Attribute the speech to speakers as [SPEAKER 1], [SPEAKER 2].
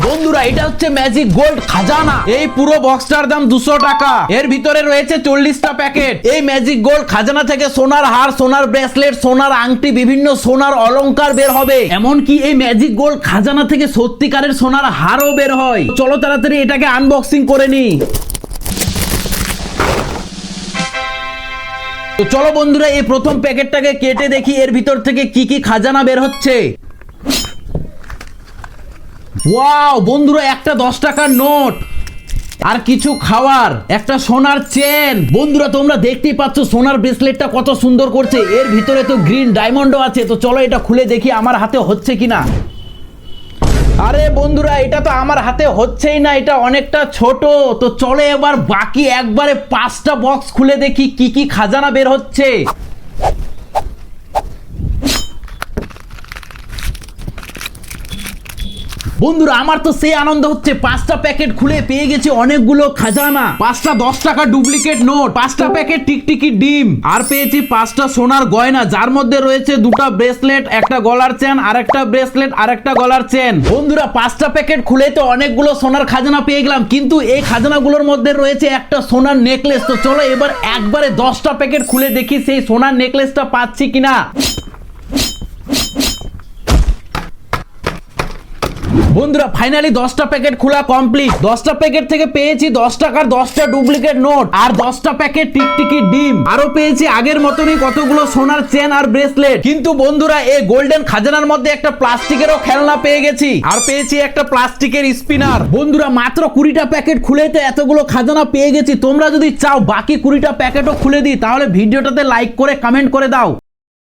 [SPEAKER 1] বন্ধুরা এটা হচ্ছে ম্যাজিক গোল্ড খাজানা। এই পুরো বক্সটার দাম 200 টাকা। এর ভিতরে রয়েছে 40টা প্যাকেট। এই ম্যাজিক গোল্ড খাজানা থেকে সোনার হার, সোনার ব্রেসলেট, সোনার আংটি, বিভিন্ন সোনার অলংকার বের হবে। এমনকি এই ম্যাজিক গোল্ড খাজানা থেকে সত্যিকারের সোনার হারও বের হয়। চলো তাড়াতাড়ি এটাকে আনবক্সিং করে নি। তো চলো বন্ধুরা এই প্রথম প্যাকেটটাকে কেটে দেখি এর ভিতর থেকে কি কি খাজানা বের হচ্ছে। ওয়াও বন্ধুরা, একটা 10 টাকার নোট আর কিছু খাওয়ার, একটা সোনার চেন। বন্ধুরা তোমরা দেখতেই পাচ্ছ সোনার ব্রেসলেটটা কত সুন্দর করছে। এর ভিতরে তো গ্রিন ডায়মন্ডও আছে। তো চলো এটা খুলে দেখি আমার হাতে হচ্ছে কিনা। আরে বন্ধুরা এটা তো আমার হাতে হচ্ছেই না, এটা অনেকটা ছোট। তো চলো এবার বাকি একবারে 5টা বক্স খুলে দেখি কি কি খাজানা বের হচ্ছে। বন্ধুরা আমার তো সেই আনন্দ হচ্ছে, 5টা প্যাকেট খুলে পেয়ে গেছি অনেকগুলো খাজানা। 5টা 10 টাকা ডুপ্লিকেট নোট, 5টা প্যাকেট টিকটিকি ডিম, আর পেয়েছি 5টা সোনার গয়না, যার মধ্যে রয়েছে 2টা ব্রেসলেট, একটা গলার চেন, আরেকটা ব্রেসলেট, আরেকটা গলার চেন। বন্ধুরা 5টা প্যাকেট খুলে তো অনেকগুলো সোনার খাজানা পেয়ে গেলাম, কিন্তু এই খাজানাগুলোর মধ্যে রয়েছে একটা সোনার নেকলেস। তো চলো এবার একবারে 10টা প্যাকেট খুলে দেখি সেই সোনার নেকলেসটা পাচ্ছি কিনা। বন্ধুরা ফাইনালি 10টা প্যাকেট খোলা কমপ্লিট। 10টা প্যাকেট থেকে পেয়েছি 10 টাকার 10টা ডুপ্লিকেট নোট আর 10টা প্যাকেট টিকটিকি ডিম, আরো পেয়েছি আগের মতনই কতগুলো সোনার চেন আর ব্রেসলেট। কিন্তু বন্ধুরা এই গোল্ডেন খাজানার মধ্যে একটা প্লাস্টিকেরও খেলনা পেয়ে গেছি, আর পেয়েছি একটা প্লাস্টিকের স্পিনার। বন্ধুরা মাত্র 20টা প্যাকেট খুলে তো এতগুলো খাজানা পেয়ে গেছি। তোমরা যদি চাও বাকি 20টা প্যাকেটও খুলে দিই তাহলে ভিডিওটাতে লাইক করে কমেন্ট করে দাও।